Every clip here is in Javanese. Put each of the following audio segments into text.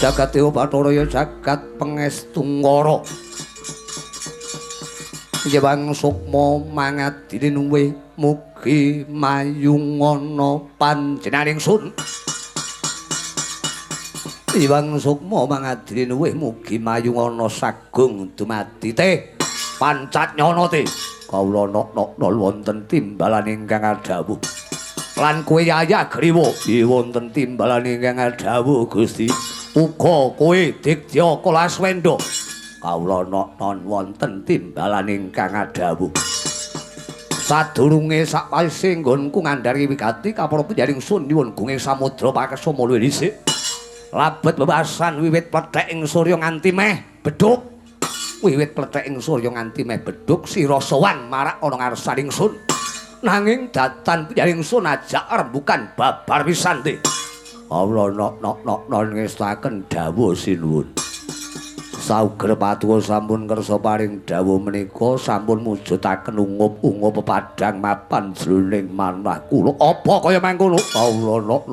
Jagat Dewa Bathara ya jagat pengestungara. Yewang sukma mangadine nuwe mugi mayungana panjenenganing sun. Yewang sukma mangadine nuwe mugi mayungana sagung dumadi te pancatnyana te. Kawula nok wonten timbalan ingkang adhawuh. Lan kowe Yaya Griwa wonten timbalan ingkang adhawuh Gusti. Uga kowe Digya Kalaswendra kawula non wonten timbalan ingkang adhawuh. Sadurunge sakwise nggonku ngandhari wigati kapara panjenenganing sun nyuwun gunging samudra pakesama luwih dhisik. Labet bebasan wiwit plethek ing surya nganti meh bedhug. Wiwit plethek ing surya nganti meh bedhug sira sowan marak ana ngarsaning sun. Nanging datan panjenenganing sun ajak rembukan babar pisan te. Kawula nok ngestaken dawuh sinuwun. Sauger patuwa sampun kersa paring dawuh menika sampun mujudaken ungup pepadang mapan jroning manah kula. Apa kaya mangkono? Allah nok.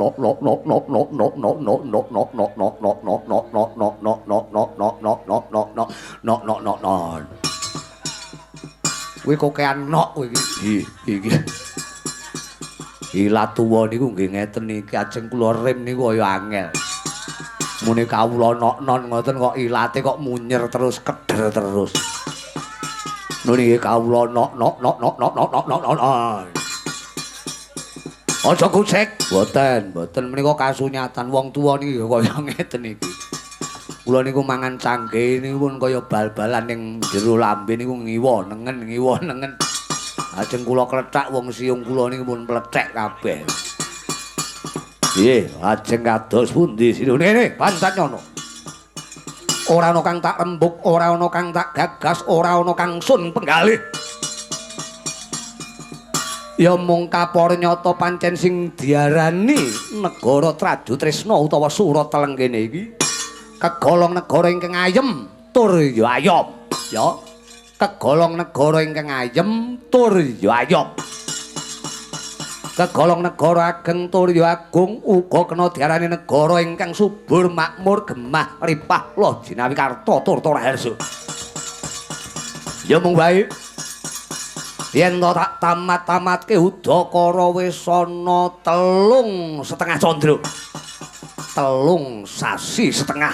Kuwi kok keanok kowe iki. Ila tuwa niku nggih ngeten iki ajeng kula rem niku kaya angel. Mune kawula nok-non ngoten kok ilate kok munyer terus keder terus. Niki kawula nok. Aja kucek. Mboten menika kasunyatan wong tuwa niki kaya ngeten iki. Kula niku mangan cangge niku pun kaya bal-balan ning jero lambe niku ngiwa nengen. Ajeng kula klethak wong siung kula niku pun plethek kabeh. Piye, ajeng kados pundi sinune Pancatnyana? Ora ana kang tak rembug, ora ana kang tak gagas, ora ana kang sun penggalih. Ya mung kaparnyata pancen sing diarani negara Tradutresna utawa Surat Telenggene iki kegolong negara ingkang ayem tur ya ayom, ya. Kegolong negara ingkang ayem tur ya ayom. Kegolong negara ageng tur ya agung uga kena diarani negara ingkang subur makmur gemah ripah loh jinawi karta tur harsa. Ya mung wae yen to tak tamat-tamatke udakara wis ana 3,5 candra. 3 sasi setengah.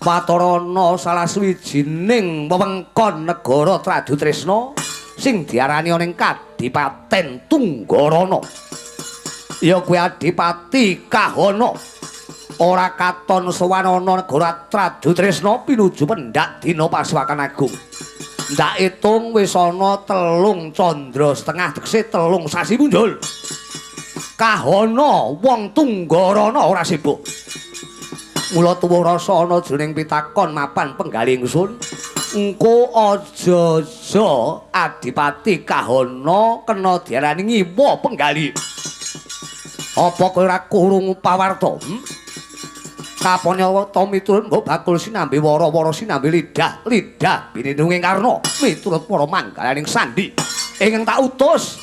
Patarana salah sawijining wewengkon negara Tradutresna sing diarani ana ing Kadipaten Tunggarana. Ya kuwi Adipati Kahana. Ora katon sowan ana negara Tradutresna pinuju pendak dina Pasuwakan Agung. Ndak itung wis ana 3 candra setengah tegese 3 sasi punjul. Kahana wong Tunggarana ora sibuk. Mula tuwuh rasa ana jroning pitakon mapan penggalih ingsun. Engko aja-aja Adipati Kahana kena diarani ngiwa penggalih. Apa kowe ora krungu pawarta? Kapanya to miturut mbok bakul sinambi wara-wara sinambi lidah binindunging karna miturut para manggalaning sandi ingkang tak utus.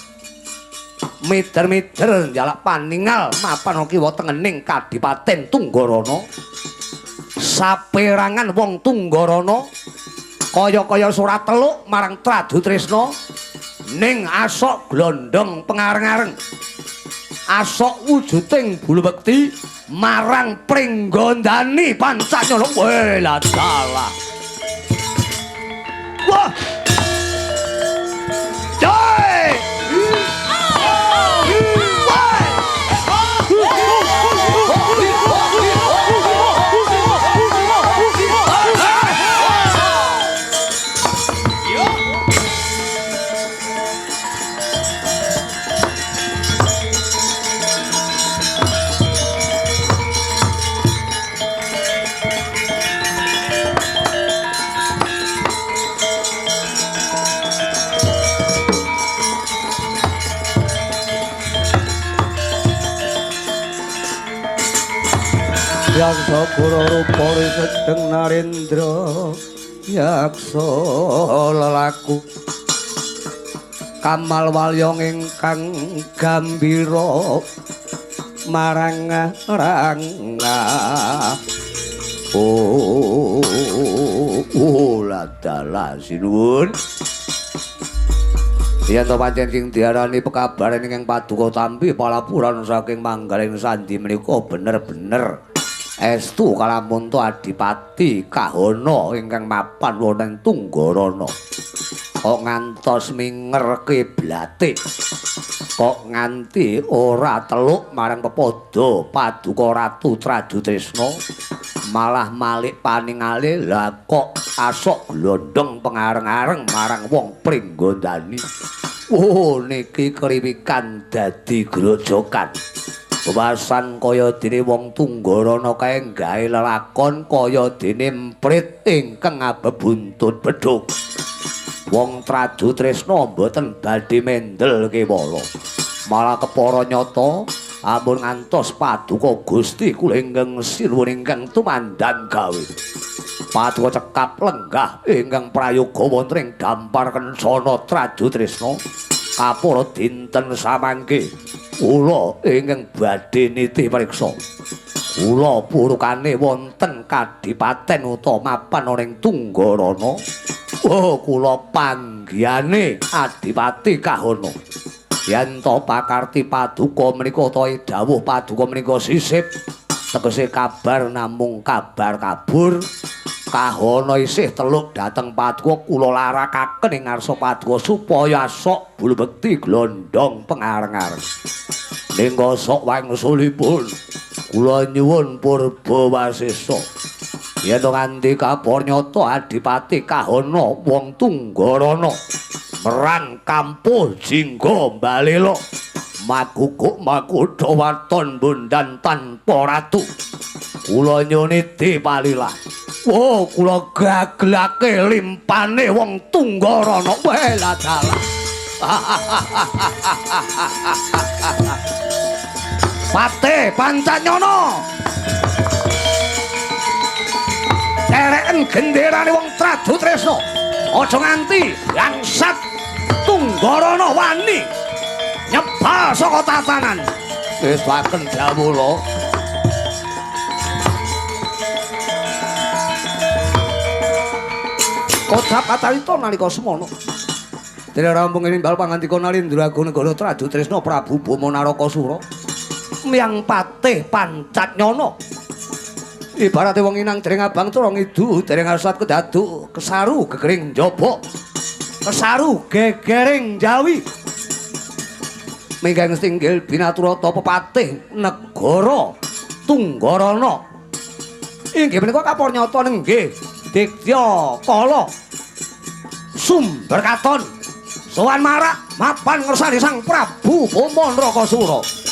Mider-mider njalak paningal mapan kiwa tengening Kadipaten Tunggarana. Saperangan wong Tunggarana kaya-kaya surat teluk marang Tradutresna ning asok glondong pengareng-areng. Asok wujuding bulu bekti marang Pringgondani Pancatnyana. Wela dalah. Wah. Jai! Yaksa pura rupa sedeng Narendra yaksa lelaku Kamal walyong ingkang gambira marang rangga ladala sinuwun yen to pancen sing diarani pekabaran ingkang paduka tampi palapuran saking manggaling sandi menika bener-bener estu kalamunta Adipati Kahana ingkang mapan wonten Tunggarana kok ngantos minger kiblate kok nganti ora teluk marang pepada paduka Ratu Traju Tresna malah malik paningali lah kok asok glondong pengareng-areng marang wong Pringgondani niki kriwikan dadi grojokan Wasan kaya dene wong Tunggarana kae gawe lelakon kaya dene mprit ingkang abebuntut bedhug wong Traju Tresna mboten badhe mendel kewala malah kepara nyata ampun ngantos paduka Gusti kula ingkang sinuwun ingkang tumandang gawe paduka cekap lenggah ingkang prayoga wonten ing Dampar Kencana Traju Tresna kapura dinten samangke kula ingkang badhe nitih priksa kula purukane wonten kadipaten utawa mapan ing Tunggarana kula panggihane Adipati Kahana yen to pakarti paduka menika to dawuh paduka menika sisip tegese kabar namung kabar kabur Kahana isih teluk dhateng paduka kula larakaken ing ngarsa paduka supaya sok bulu bekti glondong pengareng-areng ningga sok wangsulipun kula nyuwun purba wasesa yen nganti kabar nyata Adipati Kahana wong Tunggarana merang kampuh jingga balela maguguk makudha waton bundan tanpa ratu kula nyuniti palilah kula gagelake limpane wong Tunggarana wela dalah Pate Pancanyana dereken genderane wong Traju Tresna aja nganti langsat Tunggarana wani nyebal saka tatanan wis waken jawula Kocap kacarita nalika semana dene rampung nimbal pangandika Nalendragana Negara Traju Tresna Prabu Bama Narakasura miyang Patih Pancanyana ibarate wong inang dereng abang tur ngidu dereng asat kedaduk kesaru gegering njaba kesaru gegering jawi minggang singgil binaturata pepatih negara Tunggarana inggih menika kapur nyata nenggih Dikya Kala sumber katon sowan marak mapan ngersani Sang Prabu Bama Narakasura